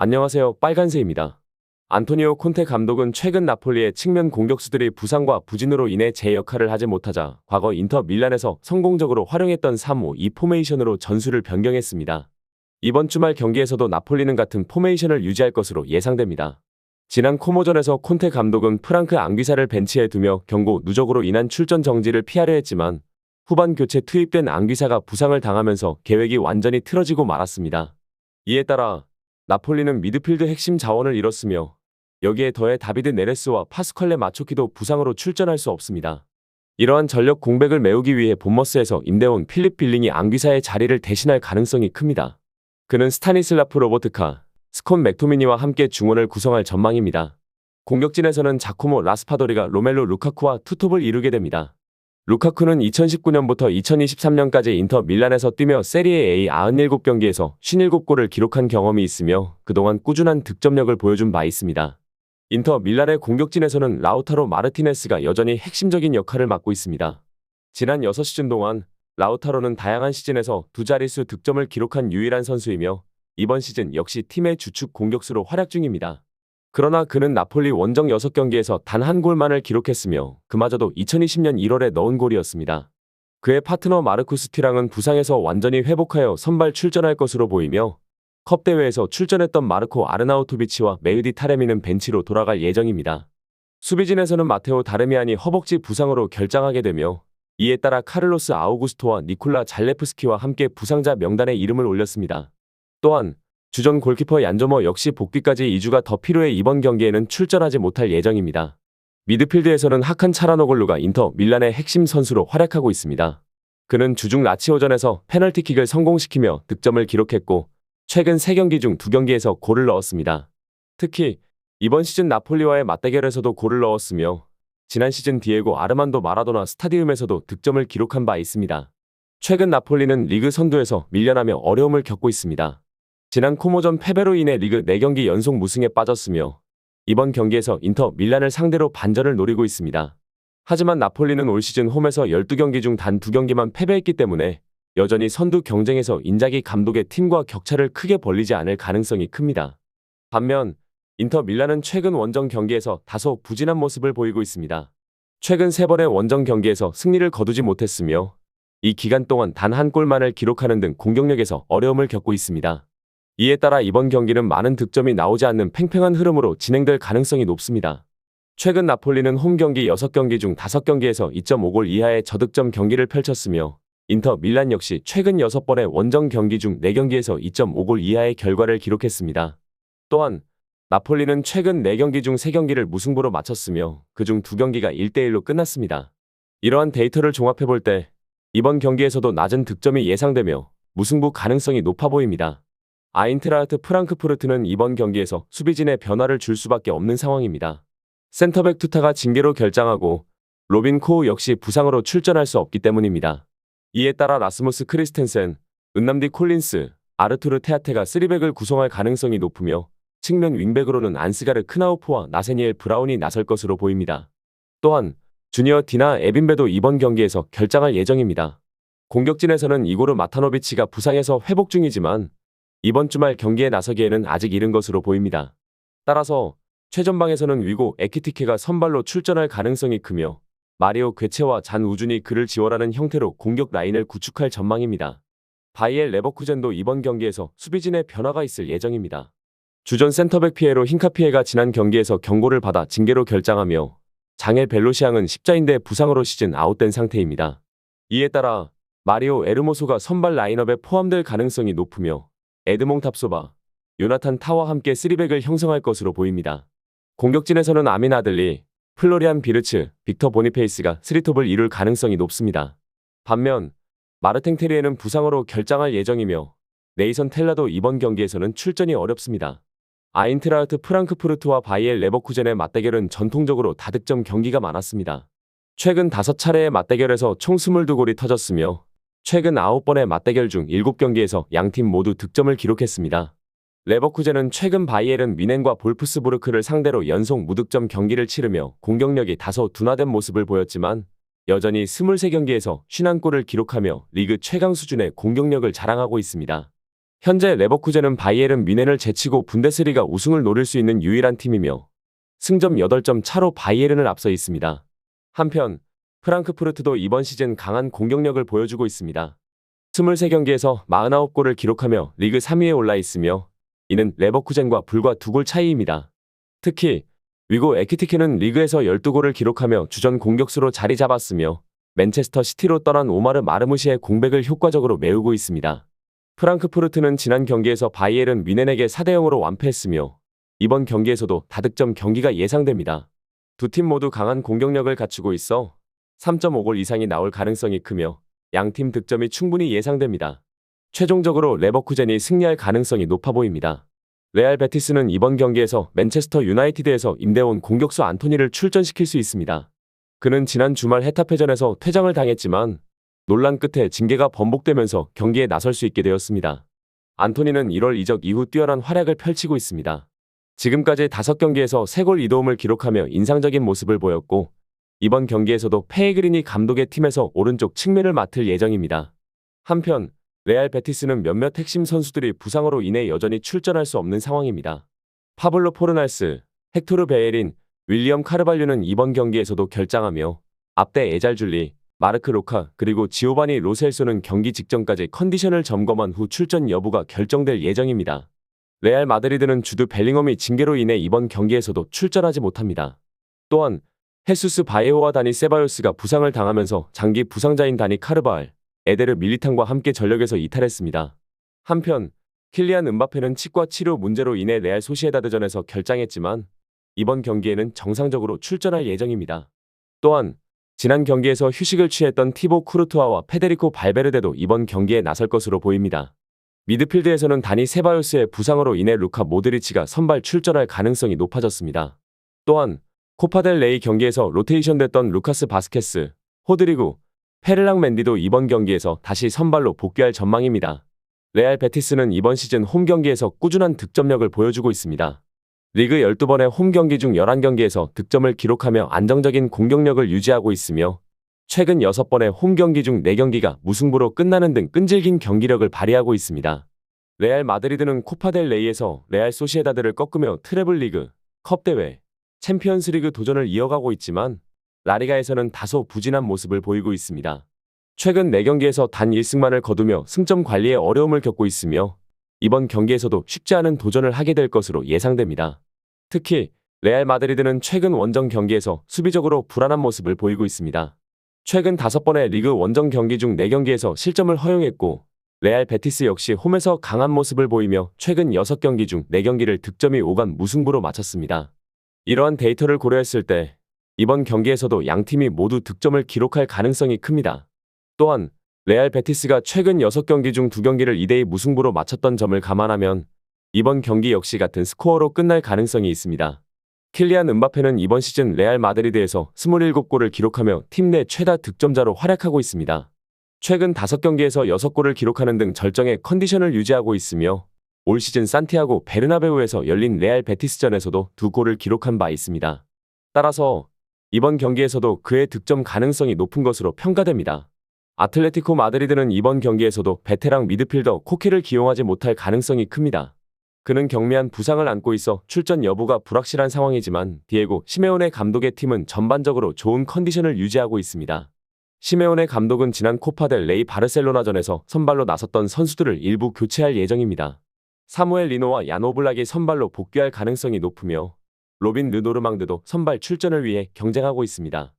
안녕하세요. 빨간새입니다. 안토니오 콘테 감독은 최근 나폴리의 측면 공격수들이 부상과 부진으로 인해 제 역할을 하지 못하자 과거 인터 밀란에서 성공적으로 활용했던 3-5-2 포메이션으로 전술을 변경했습니다. 이번 주말 경기에서도 나폴리는 같은 포메이션을 유지할 것으로 예상됩니다. 지난 코모전에서 콘테 감독은 프랑크 앙귀사를 벤치에 두며 경고 누적으로 인한 출전 정지를 피하려 했지만 후반 교체 투입된 앙귀사가 부상을 당하면서 계획이 완전히 틀어지고 말았습니다. 이에 따라 나폴리는 미드필드 핵심 자원을 잃었으며 여기에 더해 다비드 네레스와 파스컬레 마초키도 부상으로 출전할 수 없습니다. 이러한 전력 공백을 메우기 위해 본머스에서 임대온 필립 빌링이 앙귀사의 자리를 대신할 가능성이 큽니다. 그는 스타니슬라프 로버트카, 스콘 맥토미니와 함께 중원을 구성할 전망입니다. 공격진에서는 자코모 라스파도리가 로멜로 루카쿠와 투톱을 이루게 됩니다. 루카쿠는 2019년부터 2023년까지 인터 밀란에서 뛰며 세리에 A 97경기에서 57골을 기록한 경험이 있으며 그동안 꾸준한 득점력을 보여준 바 있습니다. 인터 밀란의 공격진에서는 라우타로 마르티네스가 여전히 핵심적인 역할을 맡고 있습니다. 지난 6시즌 동안 라우타로는 다양한 시즌에서 두 자릿수 득점을 기록한 유일한 선수이며 이번 시즌 역시 팀의 주축 공격수로 활약 중입니다. 그러나 그는 나폴리 원정 6경기에서 단 한 골만을 기록했으며 그마저도 2020년 1월에 넣은 골이었습니다. 그의 파트너 마르쿠스 튀랑은 부상에서 완전히 회복하여 선발 출전할 것으로 보이며 컵대회에서 출전했던 마르코 아르나우토비치와 메흐디 타레미는 벤치로 돌아갈 예정입니다. 수비진에서는 마테오 다르미안이 허벅지 부상으로 결장하게 되며 이에 따라 카를로스 아우구스토와 니콜라 잘레프스키와 함께 부상자 명단에 이름을 올렸습니다. 또한 주전 골키퍼 얀조머 역시 복귀까지 2주가 더 필요해 이번 경기에는 출전하지 못할 예정입니다. 미드필드에서는 하칸 차라노글루가 인터 밀란의 핵심 선수로 활약하고 있습니다. 그는 주중 라치오전에서 페널티킥을 성공시키며 득점을 기록했고 최근 3경기 중 2경기에서 골을 넣었습니다. 특히 이번 시즌 나폴리와의 맞대결에서도 골을 넣었으며 지난 시즌 디에고 아르만도 마라도나 스타디움에서도 득점을 기록한 바 있습니다. 최근 나폴리는 리그 선두에서 밀려나며 어려움을 겪고 있습니다. 지난 코모전 패배로 인해 리그 4경기 연속 무승에 빠졌으며 이번 경기에서 인터 밀란을 상대로 반전을 노리고 있습니다. 하지만 나폴리는 올 시즌 홈에서 12경기 중 단 2경기만 패배했기 때문에 여전히 선두 경쟁에서 인자기 감독의 팀과 격차를 크게 벌리지 않을 가능성이 큽니다. 반면 인터 밀란은 최근 원정 경기에서 다소 부진한 모습을 보이고 있습니다. 최근 3번의 원정 경기에서 승리를 거두지 못했으며 이 기간 동안 단 한 골만을 기록하는 등 공격력에서 어려움을 겪고 있습니다. 이에 따라 이번 경기는 많은 득점이 나오지 않는 팽팽한 흐름으로 진행될 가능성이 높습니다. 최근 나폴리는 홈 경기 6경기 중 5경기에서 2.5골 이하의 저득점 경기를 펼쳤으며 인터 밀란 역시 최근 6번의 원정 경기 중 4경기에서 2.5골 이하의 결과를 기록했습니다. 또한 나폴리는 최근 4경기 중 3경기를 무승부로 마쳤으며 그중 2경기가 1대1로 끝났습니다. 이러한 데이터를 종합해볼 때 이번 경기에서도 낮은 득점이 예상되며 무승부 가능성이 높아 보입니다. 아인트라흐트 프랑크푸르트는 이번 경기에서 수비진에 변화를 줄 수밖에 없는 상황입니다. 센터백 투타가 징계로 결장하고 로빈 코우 역시 부상으로 출전할 수 없기 때문입니다. 이에 따라 라스무스 크리스텐센, 은남디 콜린스, 아르투르 테아테가 3백을 구성할 가능성이 높으며 측면 윙백으로는 안스가르 크나우프와 나세니엘 브라운이 나설 것으로 보입니다. 또한 주니어 디나 에빈베도 이번 경기에서 결장할 예정입니다. 공격진에서는 이고르 마타노비치가 부상에서 회복 중이지만 이번 주말 경기에 나서기에는 아직 이른 것으로 보입니다. 따라서 최전방에서는 위고 에키티케가 선발로 출전할 가능성이 크며 마리오 괴체와 잔 우준이 그를 지원하는 형태로 공격 라인을 구축할 전망입니다. 바이엘 레버쿠젠도 이번 경기에서 수비진의 변화가 있을 예정입니다. 주전 센터백 피에로 힌카피에가 지난 경기에서 경고를 받아 징계로 결장하며 장엘 벨로시앙은 십자인대 부상으로 시즌 아웃된 상태입니다. 이에 따라 마리오 에르모소가 선발 라인업에 포함될 가능성이 높으며 에드몽 탑소바, 요나탄 타와 함께 3백을 형성할 것으로 보입니다. 공격진에서는 아민 아들리, 플로리안 비르츠, 빅터 보니페이스가 3톱을 이룰 가능성이 높습니다. 반면 마르탱 테리에는 부상으로 결장할 예정이며 네이선 텔라도 이번 경기에서는 출전이 어렵습니다. 아인트라흐트 프랑크푸르트와 바이엘 레버쿠젠의 맞대결은 전통적으로 다득점 경기가 많았습니다. 최근 5차례의 맞대결에서 총 22골이 터졌으며 최근 9번의 맞대결 중 7경기에서 양팀 모두 득점을 기록했습니다. 레버쿠젠은 최근 바이에른 뮌헨과 볼프스부르크를 상대로 연속 무득점 경기를 치르며 공격력이 다소 둔화된 모습을 보였지만 여전히 23경기에서 51골을 기록하며 리그 최강 수준의 공격력을 자랑하고 있습니다. 현재 레버쿠젠은 바이에른 뮌헨을 제치고 분데스리가 우승을 노릴 수 있는 유일한 팀이며 승점 8점 차로 바이에른을 앞서 있습니다. 한편 프랑크푸르트도 이번 시즌 강한 공격력을 보여주고 있습니다. 23경기에서 49골을 기록하며 리그 3위에 올라 있으며 이는 레버쿠젠과 불과 2골 차이입니다. 특히 위고 에키티케는 리그에서 12골을 기록하며 주전 공격수로 자리 잡았으며 맨체스터 시티로 떠난 오마르 마르무시의 공백을 효과적으로 메우고 있습니다. 프랑크푸르트는 지난 경기에서 바이에른 뮌헨에게 4대0으로 완패했으며 이번 경기에서도 다득점 경기가 예상됩니다. 두 팀 모두 강한 공격력을 갖추고 있어 3.5골 이상이 나올 가능성이 크며 양팀 득점이 충분히 예상됩니다. 최종적으로 레버쿠젠이 승리할 가능성이 높아 보입니다. 레알 베티스는 이번 경기에서 맨체스터 유나이티드에서 임대온 공격수 안토니를 출전시킬 수 있습니다. 그는 지난 주말 헤타페전에서 퇴장을 당했지만 논란 끝에 징계가 번복되면서 경기에 나설 수 있게 되었습니다. 안토니는 1월 이적 이후 뛰어난 활약을 펼치고 있습니다. 지금까지 5경기에서 3골 2도움을 기록하며 인상적인 모습을 보였고 이번 경기에서도 페이그리니 감독의 팀에서 오른쪽 측면을 맡을 예정입니다. 한편 레알 베티스는 몇몇 핵심 선수들이 부상으로 인해 여전히 출전할 수 없는 상황입니다. 파블로 포르날스, 헥토르 베예린, 윌리엄 카르발류는 이번 경기에서도 결장하며 앞대 에잘줄리, 마르크 로카 그리고 지오바니 로셀소는 경기 직전까지 컨디션을 점검한 후 출전 여부가 결정될 예정입니다. 레알 마드리드는 주드 벨링엄이 징계로 인해 이번 경기에서도 출전하지 못합니다. 또한 헤수스 바예호와 다니 세바요스가 부상을 당하면서 장기 부상자인 다니 카르바알, 에데르 밀리탄과 함께 전력에서 이탈했습니다. 한편 킬리안 음바페는 치과 치료 문제로 인해 레알 소시에다드전에서 결장했지만 이번 경기에는 정상적으로 출전할 예정입니다. 또한 지난 경기에서 휴식을 취했던 티보 쿠르투아와 페데리코 발베르데도 이번 경기에 나설 것으로 보입니다. 미드필드에서는 다니 세바요스의 부상으로 인해 루카 모드리치가 선발 출전할 가능성이 높아졌습니다. 또한 코파델 레이 경기에서 로테이션됐던 루카스 바스케스, 호드리구, 페르랑 맨디도 이번 경기에서 다시 선발로 복귀할 전망입니다. 레알 베티스는 이번 시즌 홈 경기에서 꾸준한 득점력을 보여주고 있습니다. 리그 12번의 홈 경기 중 11경기에서 득점을 기록하며 안정적인 공격력을 유지하고 있으며 최근 6번의 홈 경기 중 4경기가 무승부로 끝나는 등 끈질긴 경기력을 발휘하고 있습니다. 레알 마드리드는 코파델 레이에서 레알 소시에다드를 꺾으며 트래블 리그, 컵 대회, 챔피언스리그 도전을 이어가고 있지만 라리가에서는 다소 부진한 모습을 보이고 있습니다. 최근 4경기에서 단 1승만을 거두며 승점 관리에 어려움을 겪고 있으며 이번 경기에서도 쉽지 않은 도전을 하게 될 것으로 예상됩니다. 특히 레알 마드리드는 최근 원정 경기에서 수비적으로 불안한 모습을 보이고 있습니다. 최근 5번의 리그 원정 경기 중 4경기에서 실점을 허용했고 레알 베티스 역시 홈에서 강한 모습을 보이며 최근 6경기 중 4경기를 득점이 오간 무승부로 마쳤습니다. 이러한 데이터를 고려했을 때 이번 경기에서도 양팀이 모두 득점을 기록할 가능성이 큽니다. 또한 레알 베티스가 최근 6경기 중 2경기를 2대2 무승부로 마쳤던 점을 감안하면 이번 경기 역시 같은 스코어로 끝날 가능성이 있습니다. 킬리안 음바페는 이번 시즌 레알 마드리드에서 27골을 기록하며 팀 내 최다 득점자로 활약하고 있습니다. 최근 5경기에서 6골을 기록하는 등 절정의 컨디션을 유지하고 있으며 올 시즌 산티아고 베르나베우에서 열린 레알 베티스전에서도 2골을 기록한 바 있습니다. 따라서 이번 경기에서도 그의 득점 가능성이 높은 것으로 평가됩니다. 아틀레티코 마드리드는 이번 경기에서도 베테랑 미드필더 코케를 기용하지 못할 가능성이 큽니다. 그는 경미한 부상을 안고 있어 출전 여부가 불확실한 상황이지만 디에고 시메오네 감독의 팀은 전반적으로 좋은 컨디션을 유지하고 있습니다. 시메오네 감독은 지난 코파델 레이 바르셀로나전에서 선발로 나섰던 선수들을 일부 교체할 예정입니다. 사무엘 리노와 얀 오블락이 선발로 복귀할 가능성이 높으며 로빈 르노르망드도 선발 출전을 위해 경쟁하고 있습니다.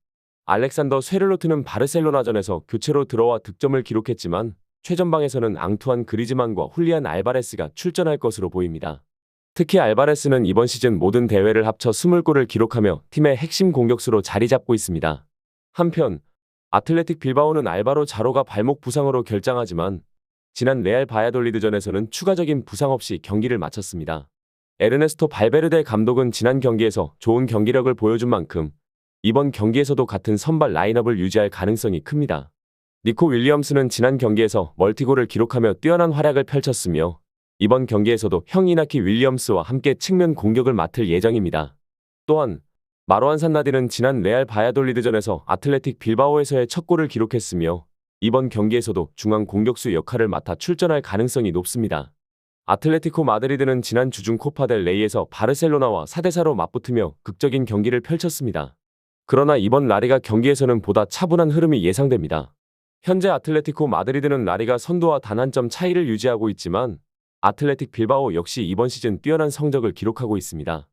알렉산더 쇠를로트는 바르셀로나전에서 교체로 들어와 득점을 기록했지만 최전방에서는 앙투안 그리즈만과 훌리안 알바레스가 출전할 것으로 보입니다. 특히 알바레스는 이번 시즌 모든 대회를 합쳐 20골을 기록하며 팀의 핵심 공격수로 자리 잡고 있습니다. 한편 아틀레틱 빌바오는 알바로 자로가 발목 부상으로 결장하지만 지난 레알 바야돌리드전에서는 추가적인 부상 없이 경기를 마쳤습니다. 에르네스토 발베르데 감독은 지난 경기에서 좋은 경기력을 보여준 만큼 이번 경기에서도 같은 선발 라인업을 유지할 가능성이 큽니다. 니코 윌리엄스는 지난 경기에서 멀티골을 기록하며 뛰어난 활약을 펼쳤으며 이번 경기에서도 형 이나키 윌리엄스와 함께 측면 공격을 맡을 예정입니다. 또한 마로안 산나디는 지난 레알 바야돌리드전에서 아틀레틱 빌바오에서의 첫 골을 기록했으며 이번 경기에서도 중앙 공격수 역할을 맡아 출전할 가능성이 높습니다. 아틀레티코 마드리드는 지난 주중 코파 델 레이에서 바르셀로나와 4대4로 맞붙으며 극적인 경기를 펼쳤습니다. 그러나 이번 라리가 경기에서는 보다 차분한 흐름이 예상됩니다. 현재 아틀레티코 마드리드는 라리가 선두와 단 한 점 차이를 유지하고 있지만 아틀레틱 빌바오 역시 이번 시즌 뛰어난 성적을 기록하고 있습니다.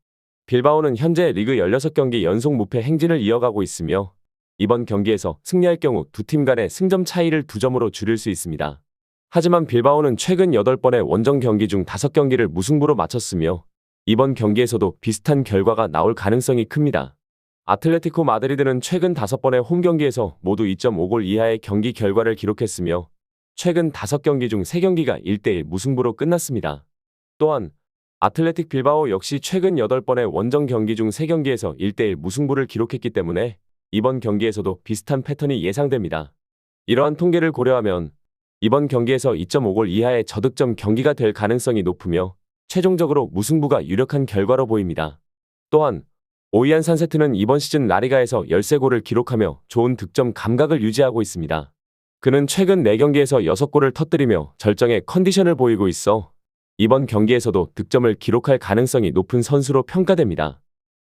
빌바오는 현재 리그 16경기 연속 무패 행진을 이어가고 있으며 이번 경기에서 승리할 경우 두 팀 간의 승점 차이를 2점으로 줄일 수 있습니다. 하지만 빌바오는 최근 8번의 원정 경기 중 5경기를 무승부로 마쳤으며 이번 경기에서도 비슷한 결과가 나올 가능성이 큽니다. 아틀레티코 마드리드는 최근 5번의 홈경기에서 모두 2.5골 이하의 경기 결과를 기록했으며 최근 5경기 중 3경기가 1대1 무승부로 끝났습니다. 또한 아틀레틱 빌바오 역시 최근 8번의 원정 경기 중 3경기에서 1대1 무승부를 기록했기 때문에 이번 경기에서도 비슷한 패턴이 예상됩니다. 이러한 통계를 고려하면 이번 경기에서 2.5골 이하의 저득점 경기가 될 가능성이 높으며 최종적으로 무승부가 유력한 결과로 보입니다. 또한 오이안 산세트는 이번 시즌 라리가에서 13골을 기록하며 좋은 득점 감각을 유지하고 있습니다. 그는 최근 4경기에서 6골을 터뜨리며 절정의 컨디션을 보이고 있어 이번 경기에서도 득점을 기록할 가능성이 높은 선수로 평가됩니다.